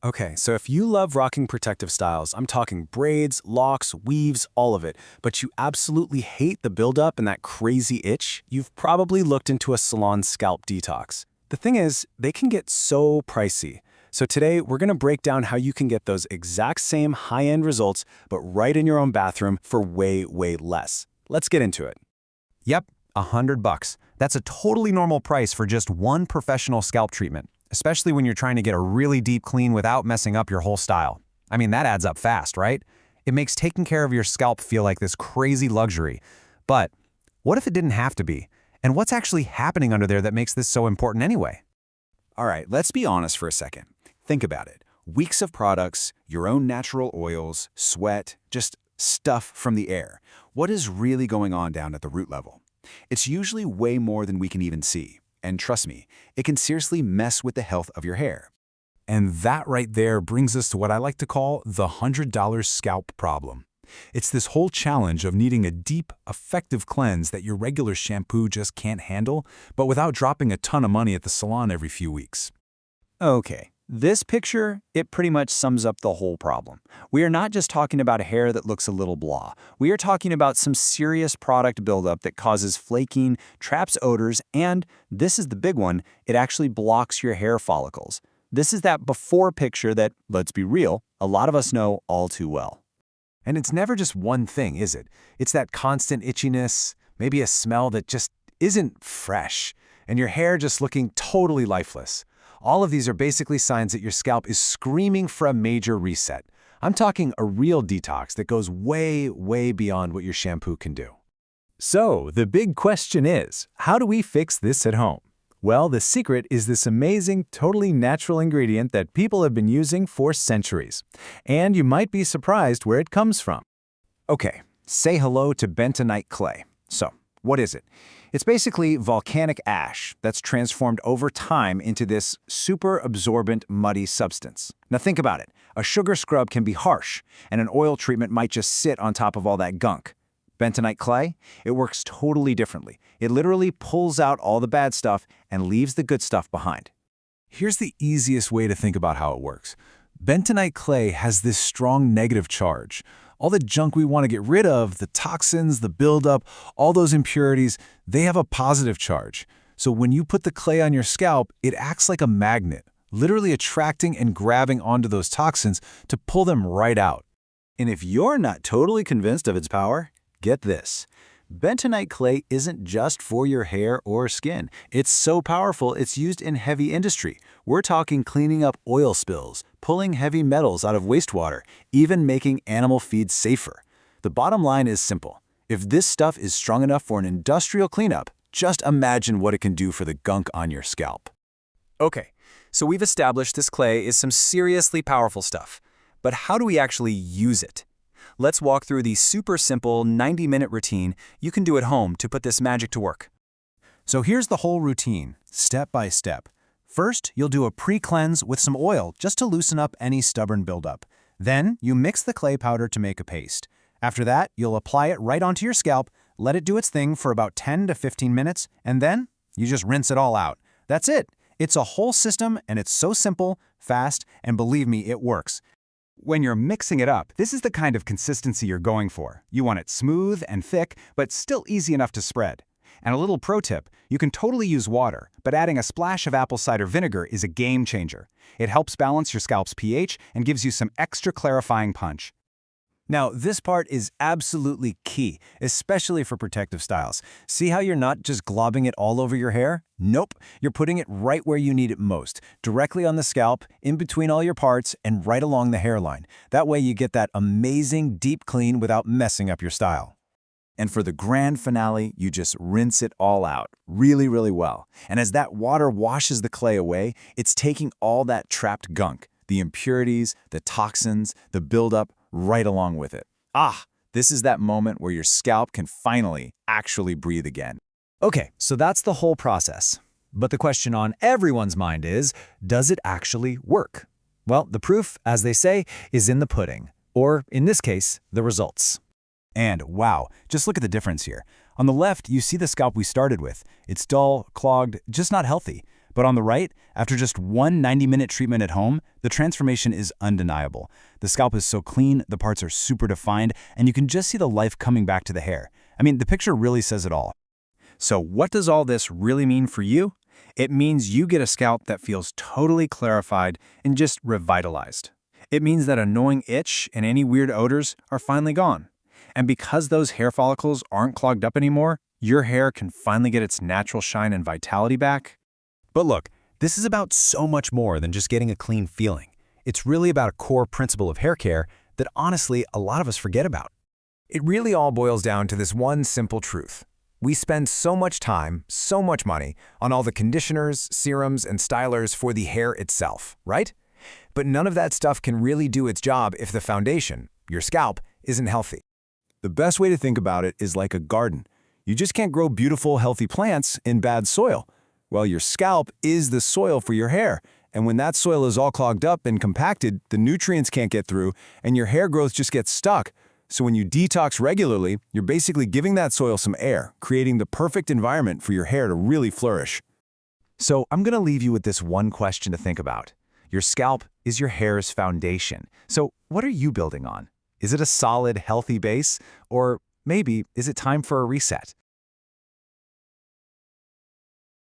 Okay, so if you love rocking protective styles, I'm talking braids, locks, weaves, all of it, but you absolutely hate the buildup and that crazy itch, you've probably looked into a salon scalp detox. The thing is, they can get so pricey. So today, we're going to break down how you can get those exact same high-end results, but right in your own bathroom for way, way less. Let's get into it. Yep, $100. That's a totally normal price for just one professional scalp treatment, especially when you're trying to get a really deep clean without messing up your whole style. I mean, that adds up fast, right? It makes taking care of your scalp feel like this crazy luxury. But what if it didn't have to be? And what's actually happening under there that makes this so important anyway? All right, let's be honest for a second. Think about it. Weeks of products, your own natural oils, sweat, just stuff from the air. What is really going on down at the root level? It's usually way more than we can even see. And trust me, it can seriously mess with the health of your hair. And that right there brings us to what I like to call the $100 scalp problem. It's this whole challenge of needing a deep, effective cleanse that your regular shampoo just can't handle, but without dropping a ton of money at the salon every few weeks. Okay, this picture, it pretty much sums up the whole problem. We are not just talking about hair that looks a little blah. We are talking about some serious product buildup that causes flaking, traps odors, and, this is the big one, it actually blocks your hair follicles. This is that before picture that, let's be real, a lot of us know all too well. And it's never just one thing, is it? It's that constant itchiness, maybe a smell that just isn't fresh, and your hair just looking totally lifeless. All of these are basically signs that your scalp is screaming for a major reset. I'm talking a real detox that goes way, way beyond what your shampoo can do. So, the big question is, how do we fix this at home? Well, the secret is this amazing, totally natural ingredient that people have been using for centuries. And you might be surprised where it comes from. Okay, say hello to bentonite clay. So, what is it? It's basically volcanic ash that's transformed over time into this super absorbent, muddy substance. Now think about it. A sugar scrub can be harsh, and an oil treatment might just sit on top of all that gunk. Bentonite clay? It works totally differently. It literally pulls out all the bad stuff and leaves the good stuff behind. Here's the easiest way to think about how it works. Bentonite clay has this strong negative charge. All the junk we want to get rid of, the toxins, the buildup, all those impurities, they have a positive charge. So when you put the clay on your scalp, it acts like a magnet, literally attracting and grabbing onto those toxins to pull them right out. And if you're not totally convinced of its power, get this. Bentonite clay isn't just for your hair or skin. It's so powerful it's used in heavy industry. We're talking cleaning up oil spills, pulling heavy metals out of wastewater, even making animal feed safer. The bottom line is simple. If this stuff is strong enough for an industrial cleanup, just imagine what it can do for the gunk on your scalp. Okay, so we've established this clay is some seriously powerful stuff. But how do we actually use it? Let's walk through the super simple 90-minute routine you can do at home to put this magic to work. So here's the whole routine, step by step. First, you'll do a pre-cleanse with some oil just to loosen up any stubborn buildup. Then, you mix the clay powder to make a paste. After that, you'll apply it right onto your scalp, let it do its thing for about 10 to 15 minutes, and then you just rinse it all out. That's it. It's a whole system, and it's so simple, fast, and believe me, it works. When you're mixing it up, this is the kind of consistency you're going for. You want it smooth and thick, but still easy enough to spread. And a little pro tip, you can totally use water, but adding a splash of apple cider vinegar is a game changer. It helps balance your scalp's pH and gives you some extra clarifying punch. Now, this part is absolutely key, especially for protective styles. See how you're not just globbing it all over your hair? Nope, you're putting it right where you need it most, directly on the scalp, in between all your parts, and right along the hairline. That way you get that amazing deep clean without messing up your style. And for the grand finale, you just rinse it all out really, really well. And as that water washes the clay away, it's taking all that trapped gunk, the impurities, the toxins, the buildup, right along with it. This is that moment where your scalp can finally actually breathe again. Okay, so that's the whole process. But the question on everyone's mind is, does it actually work? Well, the proof, as they say, is in the pudding. Or, in this case, the results. And wow, just look at the difference here. On the left, you see the scalp we started with. It's dull, clogged, just not healthy. But on the right, after just one 90-minute treatment at home, the transformation is undeniable. The scalp is so clean, the parts are super defined, and you can just see the life coming back to the hair. I mean, the picture really says it all. So what does all this really mean for you? It means you get a scalp that feels totally clarified and just revitalized. It means that annoying itch and any weird odors are finally gone. And because those hair follicles aren't clogged up anymore, your hair can finally get its natural shine and vitality back. But look, this is about so much more than just getting a clean feeling. It's really about a core principle of hair care that honestly a lot of us forget about. It really all boils down to this one simple truth. We spend so much time, so much money on all the conditioners, serums, and stylers for the hair itself, right? But none of that stuff can really do its job if the foundation, your scalp, isn't healthy. The best way to think about it is like a garden. You just can't grow beautiful, healthy plants in bad soil. Well, your scalp is the soil for your hair, and when that soil is all clogged up and compacted, the nutrients can't get through, and your hair growth just gets stuck. So when you detox regularly, you're basically giving that soil some air, creating the perfect environment for your hair to really flourish. So I'm going to leave you with this one question to think about. Your scalp is your hair's foundation. So what are you building on? Is it a solid, healthy base? Or maybe is it time for a reset?